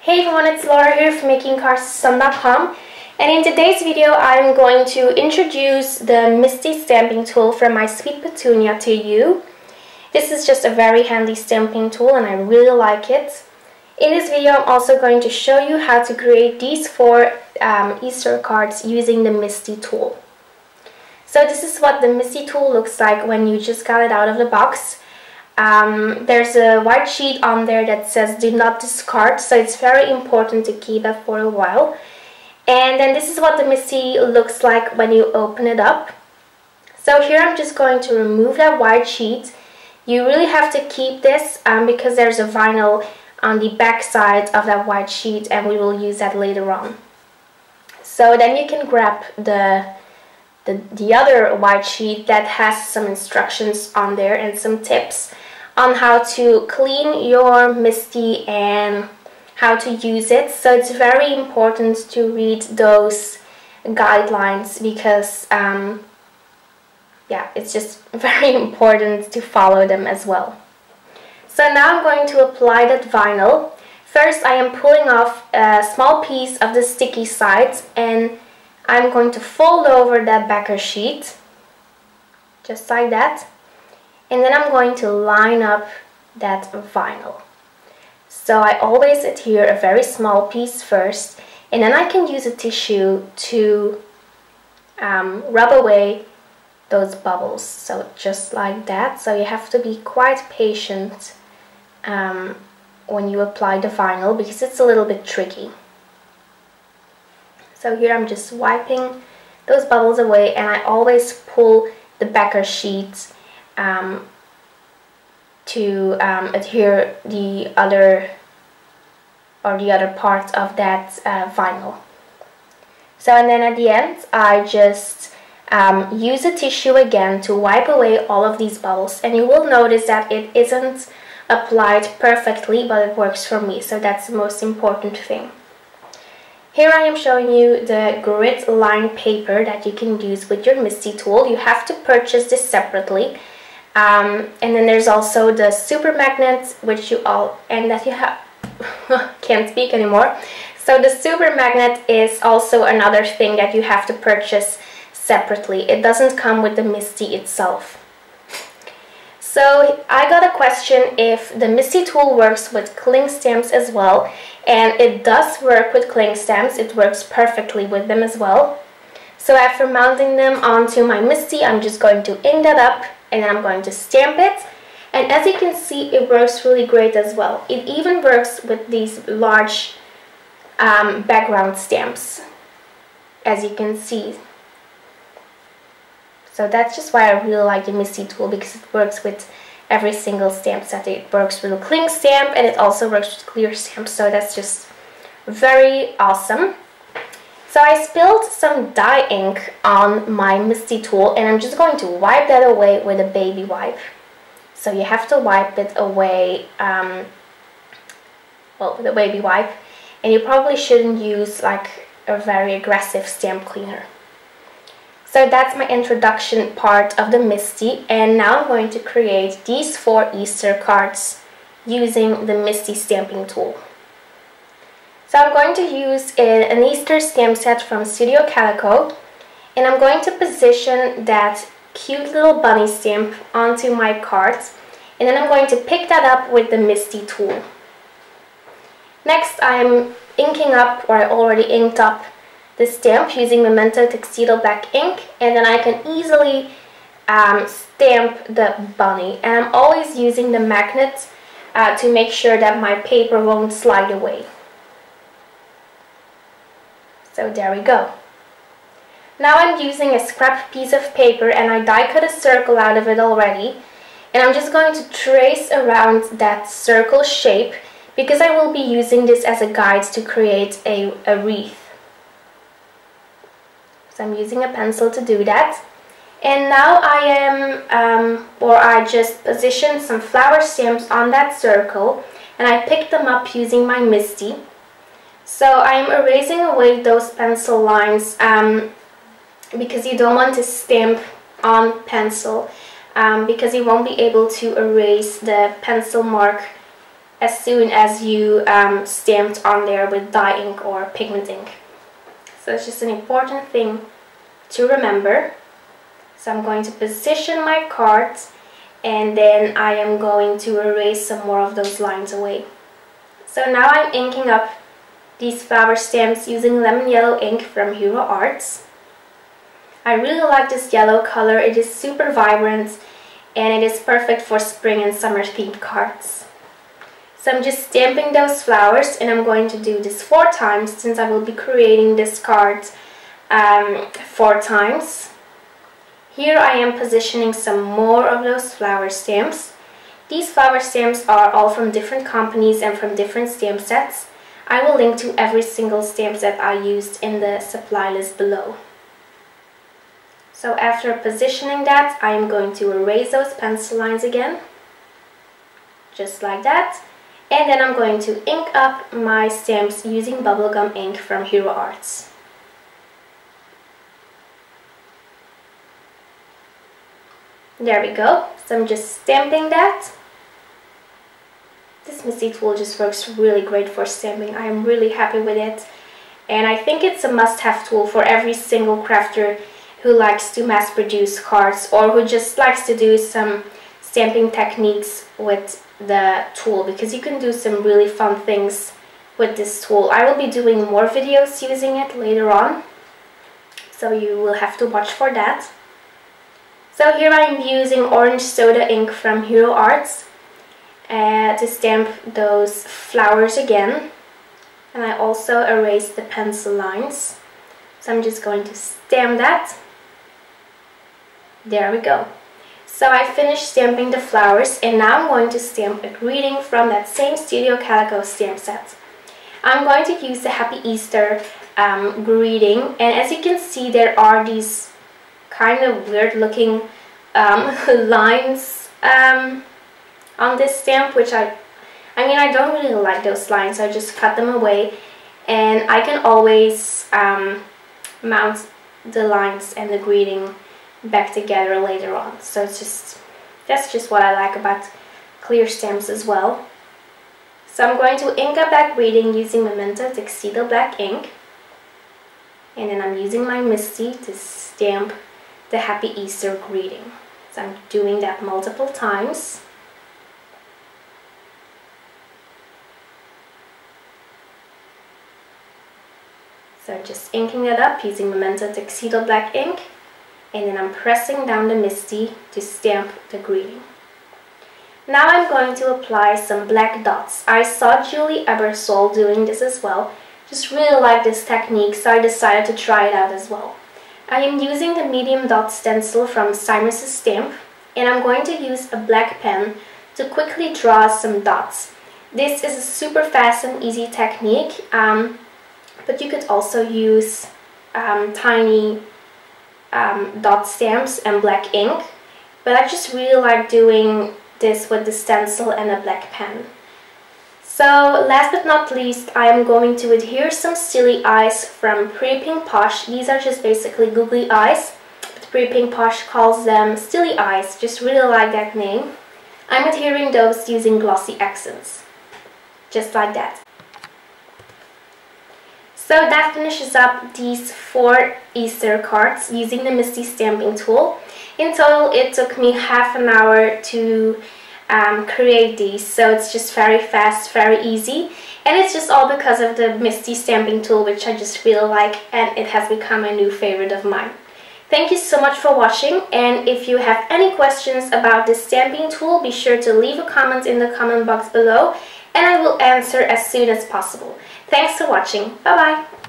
Hey everyone, it's Laura here from makingcards.com, and in today's video I'm going to introduce the MISTI stamping tool from my Sweet Petunia to you. This is just a very handy stamping tool and I really like it. In this video I'm also going to show you how to create these four Easter cards using the MISTI tool. So this is what the MISTI tool looks like when you just got it out of the box. There's a white sheet on there that says do not discard, so it's very important to keep that for a while. And then this is what the MISTI looks like when you open it up. So here I'm just going to remove that white sheet. You really have to keep this because there's a vinyl on the back side of that white sheet and we will use that later on. So then you can grab the other white sheet that has some instructions on there and some tips on how to clean your MISTI and how to use it. So it's very important to read those guidelines because yeah, it's just very important to follow them as well. So now I'm going to apply that vinyl. First I am pulling off a small piece of the sticky sides and I'm going to fold over that backer sheet, just like that, and then I'm going to line up that vinyl. So I always adhere a very small piece first, and then I can use a tissue to rub away those bubbles, so just like that. So you have to be quite patient when you apply the vinyl because it's a little bit tricky. So here I'm just wiping those bubbles away, and I always pull the backer sheet to adhere the other part of that vinyl. So and then at the end I just use a tissue again to wipe away all of these bubbles, and you will notice that it isn't applied perfectly, but it works for me, so that's the most important thing. Here I am showing you the grid line paper that you can use with your MISTI tool. You have to purchase this separately. And then there's also the super magnet, which you all, and that you have, can't speak anymore. So the super magnet is also another thing that you have to purchase separately. It doesn't come with the MISTI itself. So I got a question if the MISTI tool works with cling stamps as well, and it does work with cling stamps. It works perfectly with them as well. So after mounting them onto my MISTI, I'm just going to ink that up and then I'm going to stamp it. And as you can see, it works really great as well. It even works with these large background stamps, as you can see. So that's just why I really like the MISTI tool, because it works with every single stamp set. It works with a cling stamp and it also works with clear stamps, so that's just very awesome. So I spilled some dye ink on my MISTI tool and I'm just going to wipe that away with a baby wipe. So you have to wipe it away well, with a baby wipe, and you probably shouldn't use like a very aggressive stamp cleaner. So that's my introduction part of the MISTI, and now I'm going to create these four Easter cards using the MISTI stamping tool. So I'm going to use an Easter stamp set from Studio Calico, and I'm going to position that cute little bunny stamp onto my cards, and then I'm going to pick that up with the MISTI tool. Next I'm inking up, or I already inked up, the stamp using Memento Tuxedo Black ink, and then I can easily stamp the bunny. And I'm always using the magnet to make sure that my paper won't slide away. So there we go. Now I'm using a scrap piece of paper and I die cut a circle out of it already. And I'm just going to trace around that circle shape because I will be using this as a guide to create a wreath. So I'm using a pencil to do that. And now I just positioned some flower stamps on that circle and I picked them up using my MISTI. So I'm erasing away those pencil lines because you don't want to stamp on pencil because you won't be able to erase the pencil mark as soon as you stamped on there with dye ink or pigment ink. So it's just an important thing to remember. So I'm going to position my cards, and then I am going to erase some more of those lines away. So now I'm inking up these flower stamps using lemon yellow ink from Hero Arts. I really like this yellow color. It is super vibrant and it is perfect for spring and summer themed cards. So I'm just stamping those flowers, and I'm going to do this 4 times since I will be creating this card 4 times. Here I am positioning some more of those flower stamps. These flower stamps are all from different companies and from different stamp sets. I will link to every single stamp set I used in the supply list below. So after positioning that, I am going to erase those pencil lines again, just like that. And then I'm going to ink up my stamps using bubblegum ink from Hero Arts. There we go. So I'm just stamping that. This MISTI tool just works really great for stamping. I am really happy with it. And I think it's a must-have tool for every single crafter who likes to mass produce cards or who just likes to do some stamping techniques with the tool, because you can do some really fun things with this tool. I will be doing more videos using it later on, so you will have to watch for that. So here I am using orange soda ink from Hero Arts to stamp those flowers again, and I also erased the pencil lines. So I'm just going to stamp that. There we go. So I finished stamping the flowers, and now I'm going to stamp a greeting from that same Studio Calico stamp set. I'm going to use the Happy Easter greeting, and as you can see, there are these kind of weird looking lines on this stamp, which I mean I don't really like those lines, so I just cut them away, and I can always mount the lines and the greeting back together later on. So that's just what I like about clear stamps as well. So I'm going to ink up that greeting using Memento Tuxedo Black ink, and then I'm using my MISTI to stamp the Happy Easter greeting. So I'm doing that multiple times. So just inking it up using Memento Tuxedo Black ink, and then I'm pressing down the MISTI to stamp the greeting. Now I'm going to apply some black dots. I saw Julie Ebersole doing this as well. Just really like this technique, so I decided to try it out as well. I am using the medium dot stencil from Cyrus's stamp, and I'm going to use a black pen to quickly draw some dots. This is a super fast and easy technique, but you could also use tiny dot stamps and black ink, but I just really like doing this with the stencil and a black pen. So last but not least, I am going to adhere some silly eyes from Pretty Pink Posh. These are just basically googly eyes, but Pretty Pink Posh calls them silly eyes. Just really like that name. I'm adhering those using glossy accents, just like that. So that finishes up these 4 Easter cards using the MISTI stamping tool. In total, it took me half an hour to create these, so it's just very fast, very easy, and it's just all because of the MISTI stamping tool, which I just really like, and it has become a new favorite of mine. Thank you so much for watching, and if you have any questions about this stamping tool, be sure to leave a comment in the comment box below, and I will answer as soon as possible. Thanks for watching. Bye bye!